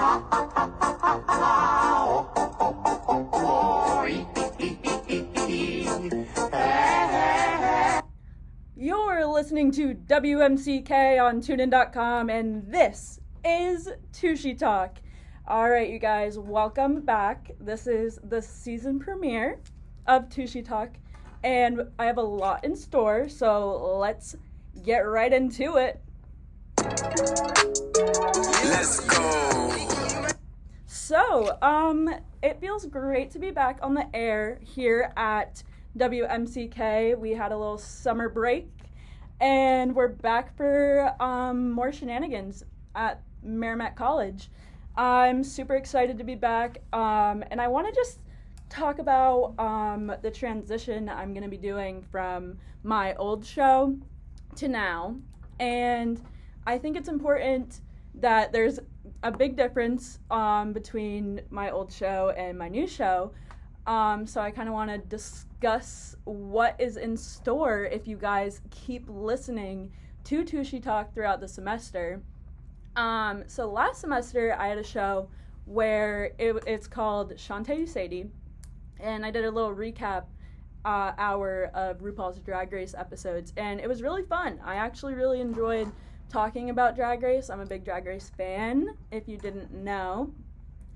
You're listening to WMCK on TuneIn.com, and this is Tooshie Talk. All right, you guys, welcome back. This is the season premiere of Tooshie Talk, and I have a lot in store, so let's get right into it. Let's go. So, it feels great to be back on the air here at WMCK. We had a little summer break, and we're back for more shenanigans at Merrimack College. I'm super excited to be back, and I want to just talk about the transition I'm going to be doing from my old show to now. And I think it's important that there's a big difference between my old show and my new show. So I kind of want to discuss what is in store if you guys keep listening to Tooshie Talk throughout the semester. So last semester I had a show where it's called Shantae Sadie, and I did a little recap hour of RuPaul's Drag Race episodes, and it was really fun. I actually really enjoyed talking about Drag Race. I'm a big Drag Race fan, if you didn't know,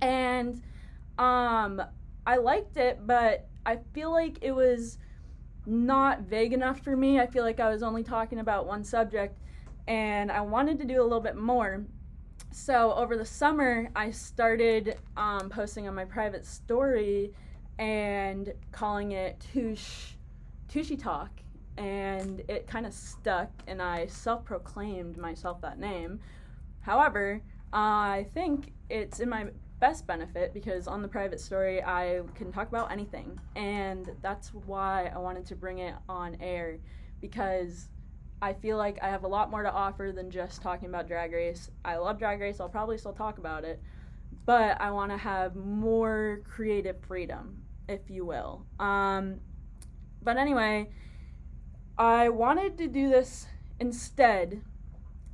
and I liked it, but I feel like it was not vague enough for me. I feel like I was only talking about one subject, and I wanted to do a little bit more. So over the summer, I started posting on my private story and calling it Tooshie Talk, and it kind of stuck, and I self-proclaimed myself that name. However, I think it's in my best benefit because on the private story I can talk about anything, and that's why I wanted to bring it on air, because I feel like I have a lot more to offer than just talking about Drag Race. I love Drag Race, I'll probably still talk about it, but I want to have more creative freedom, if you will. But anyway, I wanted to do this instead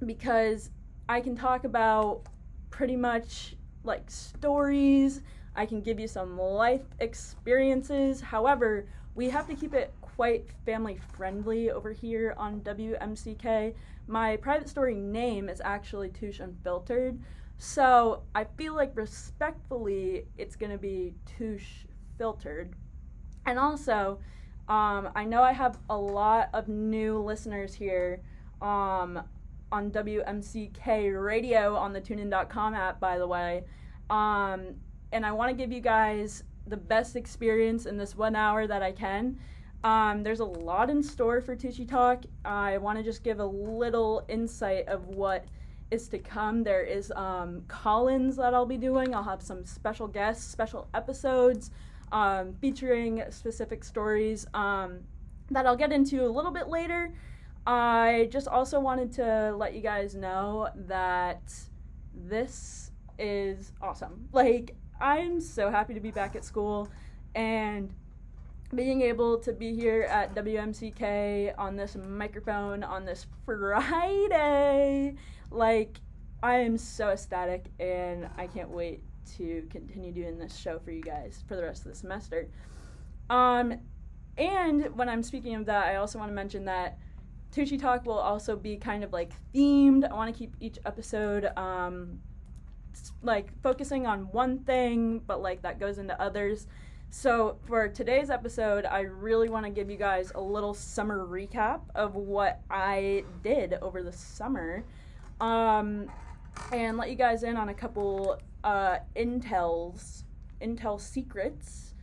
because I can talk about pretty much like stories, I can give you some life experiences. However, we have to keep it quite family friendly over here on WMCK. My private story name is actually Toosh Unfiltered, so I feel like respectfully it's gonna be Toosh Filtered. And also, I know I have a lot of new listeners here on WMCK radio on the TuneIn.com app, by the way. And I want to give you guys the best experience in this 1 hour that I can. There's a lot in store for Tooshie Talk. I want to just give a little insight of what is to come. There is call-ins that I'll be doing. I'll have some special guests, special episodes featuring specific stories that I'll get into a little bit later. I just also wanted to let you guys know that this is awesome. Like, I'm so happy to be back at school and being able to be here at WMCK on this microphone on this Friday. Like, I am so ecstatic, and I can't wait to continue doing this show for you guys for the rest of the semester. And when I'm speaking of that, I also want to mention that Tooshie Talk will also be kind of like themed. I want to keep each episode like focusing on one thing, but like that goes into others. So for today's episode, I really want to give you guys a little summer recap of what I did over the summer, and let you guys in on a couple intel secrets.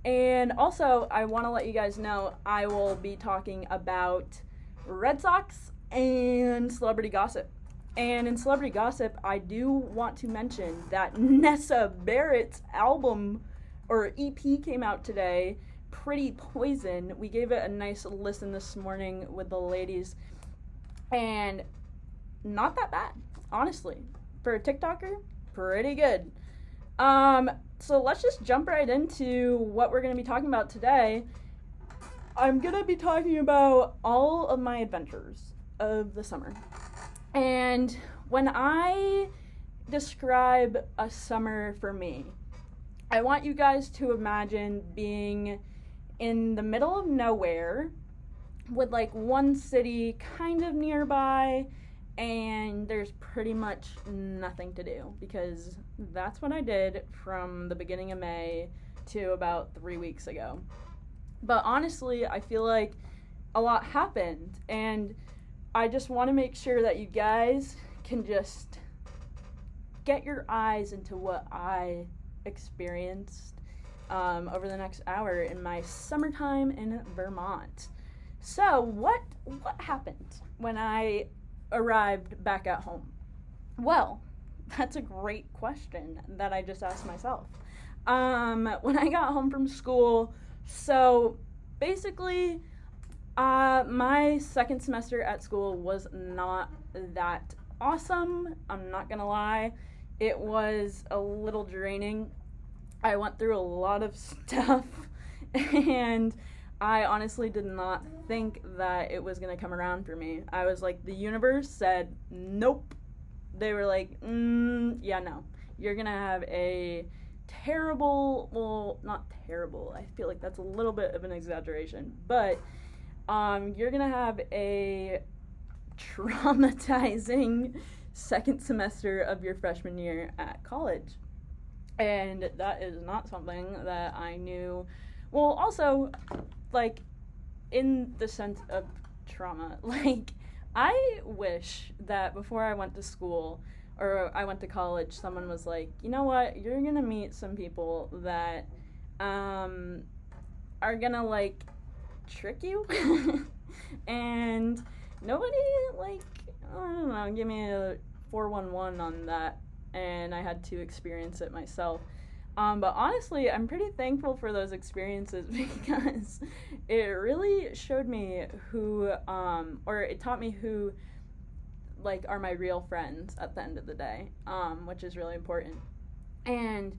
And also, I want to let you guys know I will be talking about Red Sox and celebrity gossip. And in celebrity gossip, I do want to mention that Nessa Barrett's album or EP came out today, Pretty Poison. We gave it a nice listen this morning with the ladies, and not that bad, honestly. For a TikToker, pretty good. So let's just jump right into what we're going to be talking about today. I'm going to be talking about all of my adventures of the summer. And when I describe a summer for me. I want you guys to imagine being in the middle of nowhere with like one city kind of nearby, and there's pretty much nothing to do, because that's what I did from the beginning of May to about 3 weeks ago. But honestly, I feel like a lot happened, and I just want to make sure that you guys can just get your eyes into what I experienced over the next hour in my summertime in Vermont. So what happened when I arrived back at home? Well, that's a great question that I just asked myself. When I got home from school, so basically, my second semester at school was not that awesome. I'm not gonna lie. It was a little draining. I went through a lot of stuff, and I honestly did not think that it was gonna come around for me. I was like, the universe said, nope. They were like, yeah, no. You're gonna have a terrible, well, not terrible, I feel like that's a little bit of an exaggeration, but you're gonna have a traumatizing second semester of your freshman year at college. And that is not something that I knew. Well, also, like, in the sense of trauma, like, I wish that before I went to school or I went to college, someone was like, you know what, you're gonna meet some people that are gonna, like, trick you. And nobody, like, I don't know, give me a 411 on that, and I had to experience it myself. But honestly, I'm pretty thankful for those experiences, because it really showed me who, or it taught me who, like, are my real friends at the end of the day, which is really important. And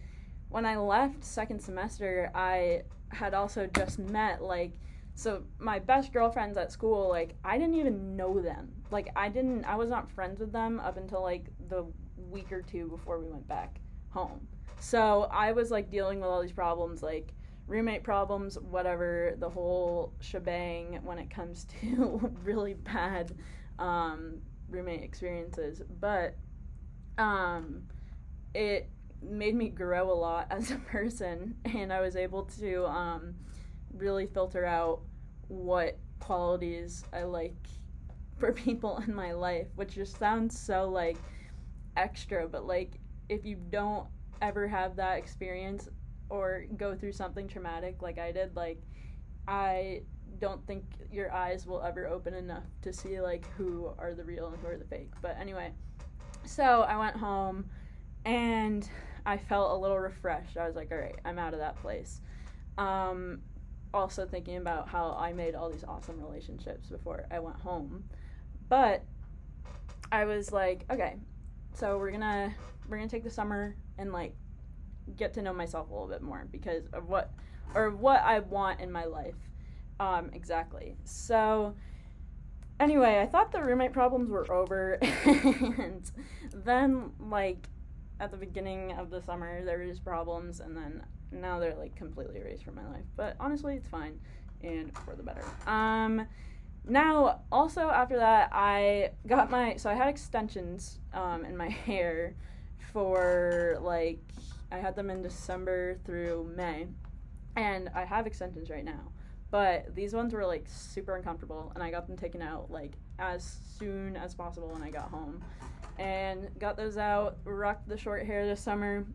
when I left second semester, I had also just met, like, so my best girlfriends at school, like, I didn't even know them. Like, I was not friends with them up until, like, the week or two before we went back home. So I was, like, dealing with all these problems, like roommate problems, whatever, the whole shebang when it comes to really bad roommate experiences. But it made me grow a lot as a person, and I was able to really filter out what qualities I like for people in my life, which just sounds so, like, extra, but, like, if you don't ever have that experience or go through something traumatic like I did, like, I don't think your eyes will ever open enough to see, like, who are the real and who are the fake. But anyway, so I went home and I felt a little refreshed. I was like, all right, I'm out of that place. Also thinking about how I made all these awesome relationships before I went home. But I was like, okay, so we're gonna take the summer and, like, get to know myself a little bit more because of what I want in my life. Exactly. So anyway, I thought the roommate problems were over, and then, like, at the beginning of the summer there were just problems, and then now they're, like, completely erased from my life. But honestly, it's fine, and for the better. Now, also after that, I had extensions in my hair for, like, I had them in December through May, and I have extensions right now. But these ones were, like, super uncomfortable, and I got them taken out, like, as soon as possible when I got home. And got those out, rocked the short hair this summer,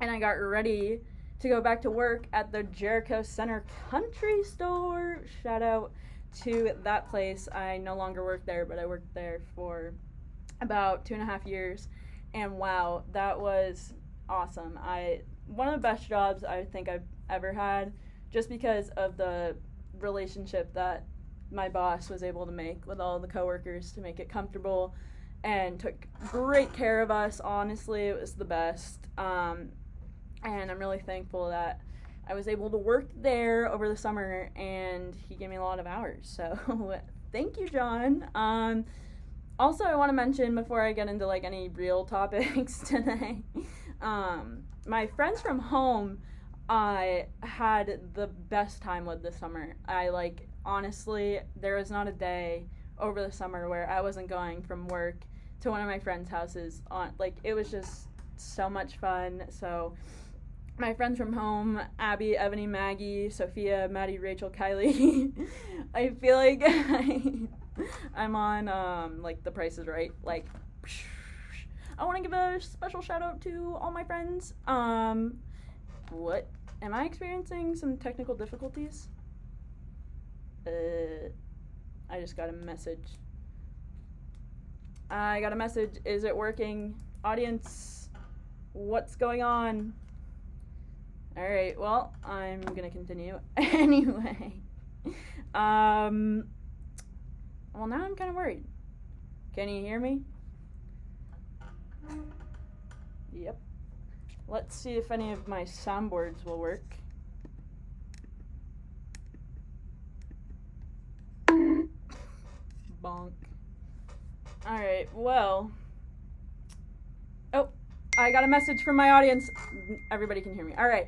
and I got ready to go back to work at the Jericho Center Country Store. Shout out to that place. I no longer work there, but I worked there for about 2.5 years, and wow, that was awesome. One of the best jobs I think I've ever had, just because of the relationship that my boss was able to make with all the coworkers to make it comfortable, and took great care of us. Honestly, it was the best. And I'm really thankful that I was able to work there over the summer, and he gave me a lot of hours. So thank you, John. Also, I want to mention before I get into like any real topics today, my friends from home, I had the best time with this summer. I like honestly, there was not a day over the summer where I wasn't going from work to one of my friends' houses. On like it was just so much fun. So my friends from home, Abby, Ebony, Maggie, Sophia, Maddie, Rachel, Kylie. I feel like I'm on like The Price is Right. Like I want to give a special shout out to all my friends. What? Am I experiencing some technical difficulties? I just got a message. I got a message. Is it working? Audience, what's going on? Alright, well, I'm gonna continue. Anyway. Well, now I'm kind of worried. Can you hear me? Yep. Let's see if any of my soundboards will work. Bonk. Alright, well. Oh, I got a message from my audience. Everybody can hear me. Alright,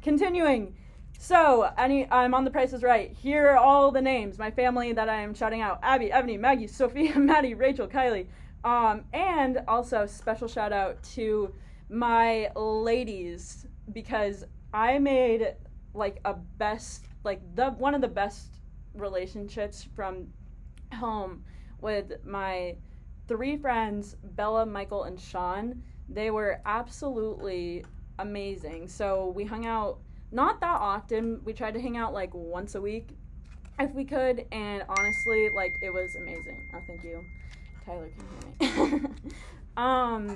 continuing. So, I'm on The Price is Right. Here are all the names, my family that I am shouting out. Abby, Ebony, Maggie, Sophia, Maddie, Rachel, Kylie. And also special shout out to my ladies, because I made like one of the best relationships from home with my 3 friends, Bella, Michael, and Sean. They were absolutely amazing. So we hung out not that often. We tried to hang out like once a week if we could, and honestly, like, it was amazing. Oh, thank you. Tyler can hear me.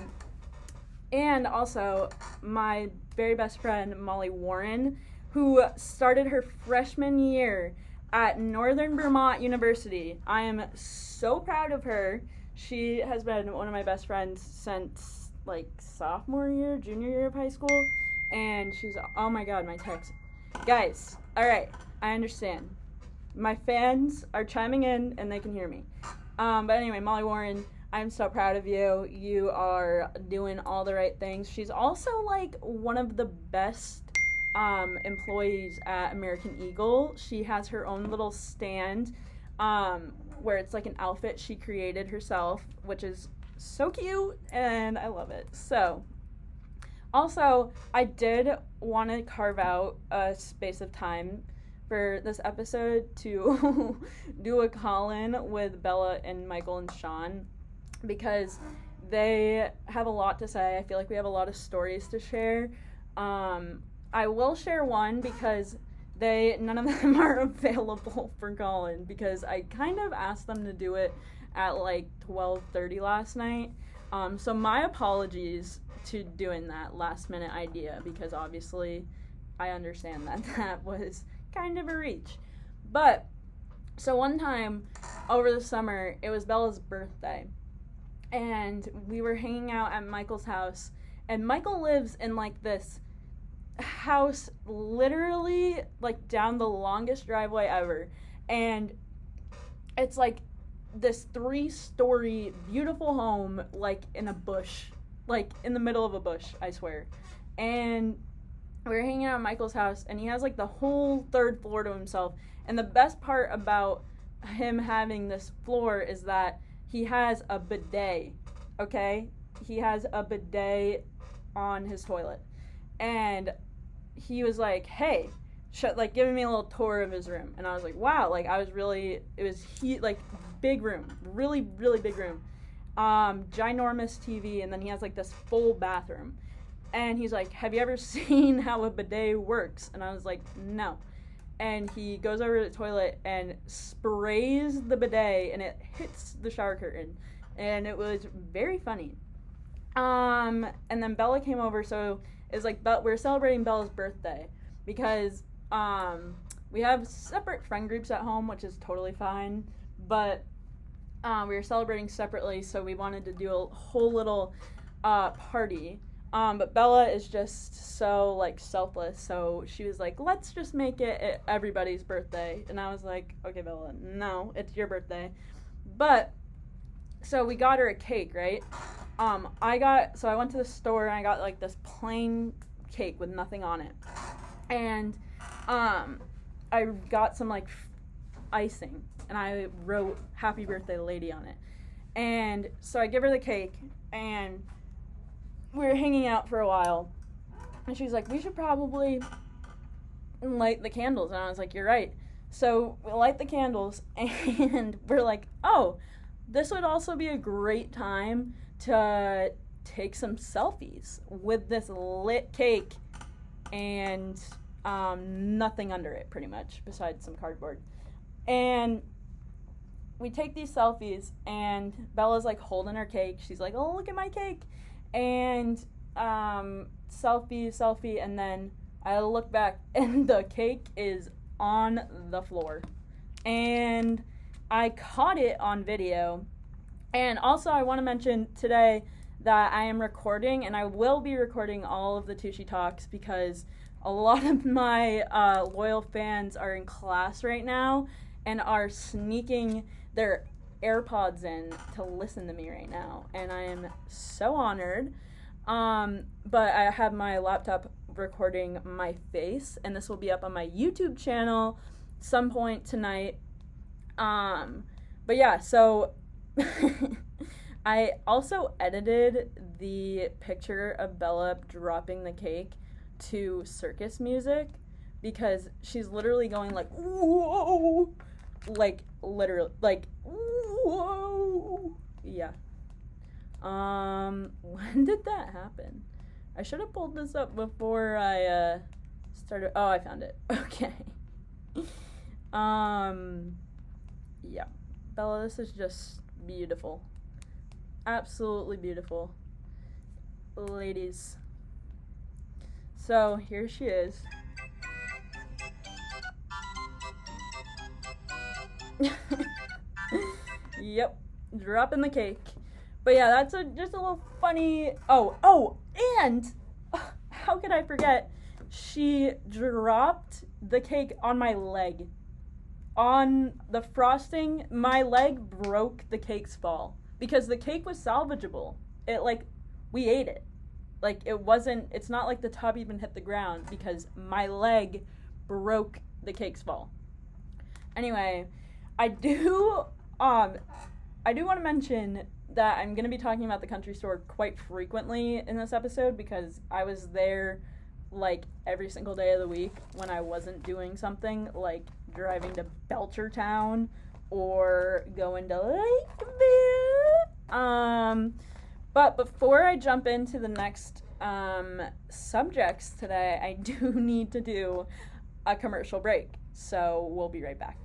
And also my very best friend, Molly Warren, who started her freshman year at Northern Vermont University. I am so proud of her. She has been one of my best friends since like sophomore year, junior year of high school, and she's, oh my god, my text. Guys, alright, I understand. My fans are chiming in and they can hear me. But anyway, Molly Warren, I'm so proud of you. You are doing all the right things. She's also like one of the best employees at American Eagle. She has her own little stand where it's like an outfit she created herself, which is so cute and I love it. So also, I did want to carve out a space of time for this episode to do a call-in with Bella and Michael and Sean, because they have a lot to say. I feel like we have a lot of stories to share. I will share one because none of them are available for call-in, because I kind of asked them to do it at like 12:30 last night. So my apologies to doing that last minute idea, because obviously I understand that was kind of a reach. But so one time over the summer, it was Bella's birthday, and we were hanging out at Michael's house, and Michael lives in like this house literally like down the longest driveway ever, and it's like this 3-story beautiful home, like in a bush, like in the middle of a bush, I swear. And we were hanging out at Michael's house, and he has like the whole 3rd floor to himself. And the best part about him having this floor is that he has a bidet, okay? He has a bidet on his toilet. And he was like, hey, like giving me a little tour of his room. And I was like, wow, like like big room, really, really big room. Ginormous TV, and then he has like this full bathroom. And he's like, have you ever seen how a bidet works? And I was like, no. And he goes over to the toilet and sprays the bidet, and it hits the shower curtain. And it was very funny. And then Bella came over, so it's like, we're celebrating Bella's birthday, because we have separate friend groups at home, which is totally fine, but we were celebrating separately, so we wanted to do a whole little party. But Bella is just so like selfless, so she was like, let's just make it everybody's birthday. And I was like, okay, Bella, no, it's your birthday. But so we got her a cake, right? I went to the store and I got like this plain cake with nothing on it. And I got some like icing and I wrote "Happy Birthday Lady" on it. And so I give her the cake and we were hanging out for a while. And she's like, "We should probably light the candles." And I was like, "You're right." So we light the candles and we're like, "Oh, this would also be a great time to take some selfies with this lit cake and nothing under it, pretty much, besides some cardboard." And we take these selfies, and Bella's like holding her cake. She's like, "Oh, look at my cake." And selfie, and then I look back, and the cake is on the floor. And I caught it on video. And also, I want to mention today that I am recording, and I will be recording all of the Tooshie Talks because a lot of my loyal fans are in class right now and are sneaking their AirPods in to listen to me right now. And I am so honored. But I have my laptop recording my face, and this will be up on my YouTube channel some point tonight. But yeah, so I also edited the picture of Bella dropping the cake to circus music because she's literally going like, "Whoa!" Like, literally, like, "Whoa!" Yeah. When did that happen? I should have pulled this up before I started. Oh, I found it. Okay. Yeah. Bella, this is just beautiful. Absolutely beautiful. Ladies. So, here she is. Yep. Dropping the cake. But yeah, that's just a little funny. Oh, and how could I forget? She dropped the cake on my leg. On the frosting, my leg broke the cake's fall because the cake was salvageable. We ate it. It's not like the top even hit the ground because my leg broke the cake's fall. Anyway, I do want to mention that I'm going to be talking about the country store quite frequently in this episode because I was there like every single day of the week when I wasn't doing something like driving to Belchertown or going to Lakeview. But before I jump into the next subjects today, I do need to do a commercial break. So we'll be right back.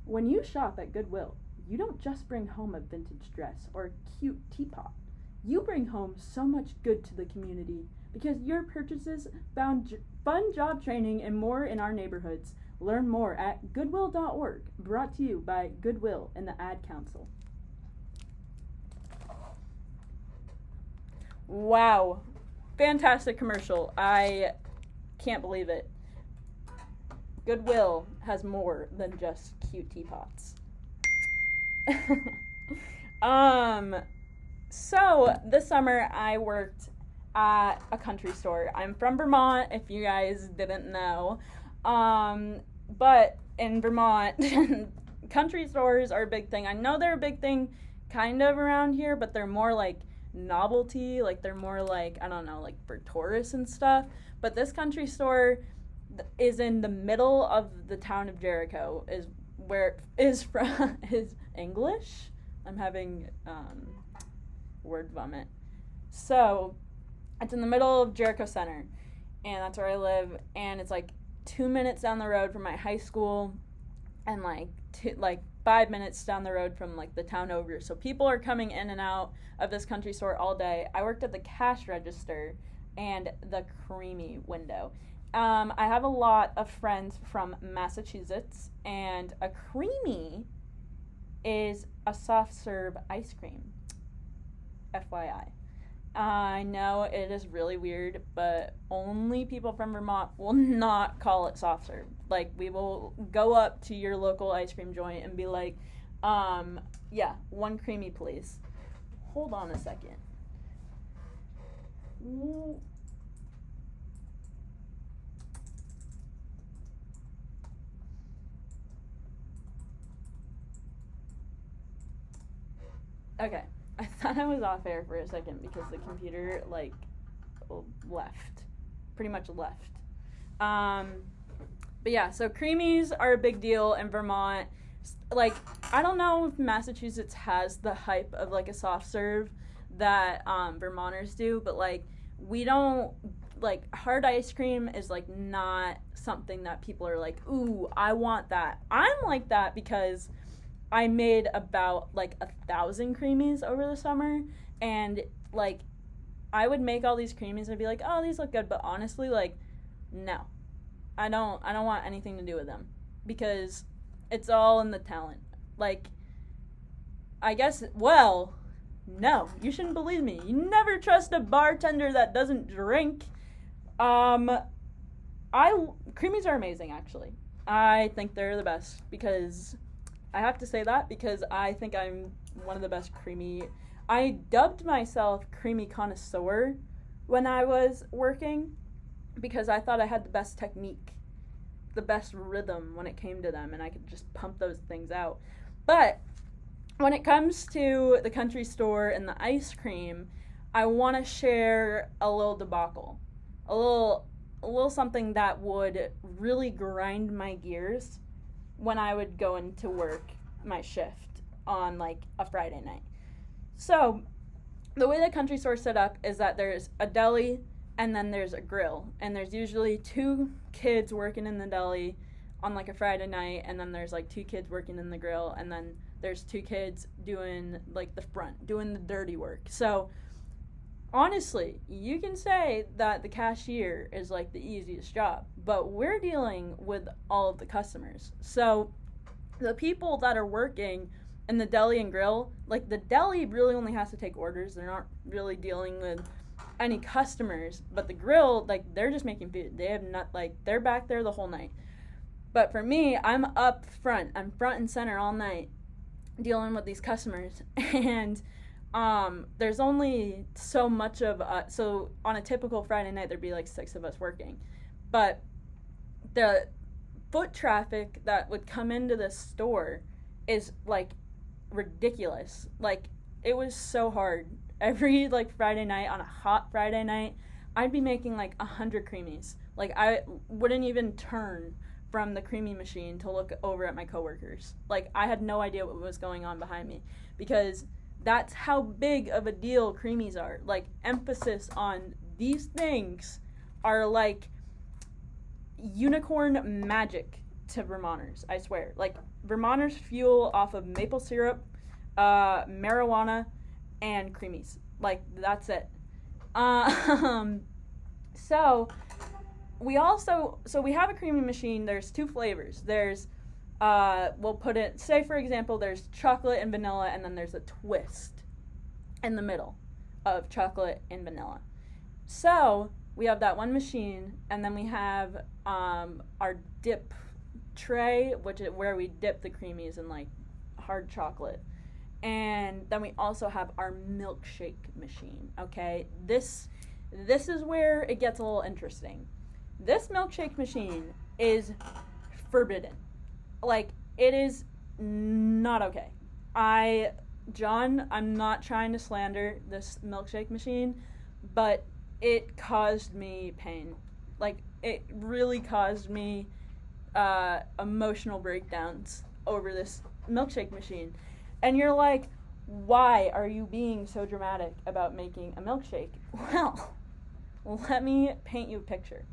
When you shop at Goodwill, you don't just bring home a vintage dress or a cute teapot. You bring home so much good to the community because your purchases found fun job training and more in our neighborhoods. Learn more at goodwill.org, brought to you by Goodwill and the Ad Council. Wow. Fantastic commercial. I can't believe it. Goodwill has more than just cute teapots. So this summer I worked at a country store. I'm from Vermont, if you guys didn't know. But in Vermont, country stores are a big thing. I know they're a big thing kind of around here, but they're more like novelty, like they're more like, I don't know, like for tourists and stuff. But this country store is in the middle of the town of Jericho, is where it is from. Is English? I'm having word vomit. So it's in the middle of Jericho Center, and that's where I live, and it's like 2 minutes down the road from my high school, and like 5 minutes down the road from like the town over. So people are coming in and out of this country store all day. I worked at the cash register and the Creamy window. I have a lot of friends from Massachusetts, and a Creamy is a soft serve ice cream, FYI. I know it is really weird, but only people from Vermont will not call it soft serve. Like, we will go up to your local ice cream joint and be like, yeah, one creamy, please. Hold on a second. Ooh. Okay, I thought I was off air for a second because the computer, like, left. Pretty much left. But yeah, so creamies are a big deal in Vermont. Like, I don't know if Massachusetts has the hype of, like, a soft serve that Vermonters do, but, like, we don't, like, hard ice cream is, like, not something that people are like, ooh, I want that. I'm like that because I made about like 1,000 creamies over the summer, and like I would make all these creamies and I'd be like, oh, these look good, but honestly, like, no, I don't want anything to do with them because it's all in the talent. Like, I guess, well, no, you shouldn't believe me. You never trust a bartender that doesn't drink. I Creamies are amazing, actually. I think they're the best because I have to say that because I think I'm one of the best creamy. I dubbed myself creamy connoisseur when I was working because I thought I had the best technique, the best rhythm when it came to them, and I could just pump those things out. But when it comes to the country store and the ice cream, I want to share a little debacle, a little something that would really grind my gears when I would go into work my shift on like a Friday night. So the way the country store is set up is that there's a deli and then there's a grill, and there's usually two kids working in the deli on like a Friday night, and then there's like two kids working in the grill, and then there's two kids doing like the front, doing the dirty work. So honestly, you can say that the cashier is like the easiest job, but we're dealing with all of the customers. So the people that are working in the deli and grill, like the deli really only has to take orders. They're not really dealing with any customers, but the grill, like, they're just making food. They have not, like, they're back there the whole night. But for me, I'm up front. I'm front and center all night dealing with these customers. And there's only so much of so on a typical Friday night there'd be like 6 of us working, but the foot traffic that would come into this store is like ridiculous. Like, it was so hard. Every like Friday night, on a hot Friday night, I'd be making like 100 creamies. Like, I wouldn't even turn from the creamy machine to look over at my coworkers. Like, I had no idea what was going on behind me because that's how big of a deal creamies are. Like, emphasis on these things are like unicorn magic to Vermonters, I swear. Like, Vermonters fuel off of maple syrup, marijuana, and creamies. Like, that's it. So we have a creamy machine. There's 2 flavors. There's we'll put it, say for example, there's chocolate and vanilla, and then there's a twist in the middle of chocolate and vanilla. So we have that one machine, and then we have our dip tray, which is where we dip the creamies in like hard chocolate. And then we also have our milkshake machine. Okay, this is where it gets a little interesting. This milkshake machine is forbidden. Like, it is not okay. John, I'm not trying to slander this milkshake machine, but it caused me pain. Like, it really caused me emotional breakdowns over this milkshake machine. And you're like, why are you being so dramatic about making a milkshake? Well, let me paint you a picture.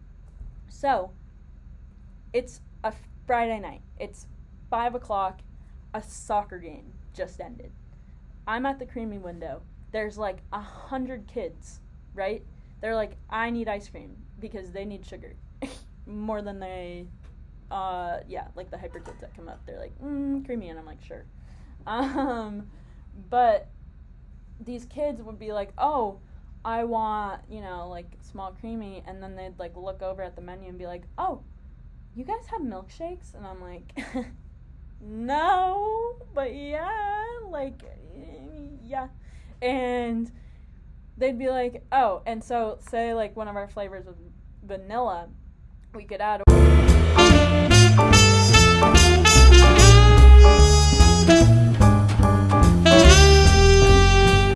So, it's a Friday night. It's 5 o'clock. A soccer game just ended. I'm at the creamy window. There's like 100 kids, right? They're like, I need ice cream because they need sugar more than they, like the hyper kids that come up. They're like, creamy, and I'm like, sure. But these kids would be like, oh, I want, you know, like, small creamy, and then they'd, like, look over at the menu and be like, oh, you guys have milkshakes? And I'm like, no, but yeah, like, yeah. And they'd be like, oh, and so say, like, one of our flavors was vanilla, we could add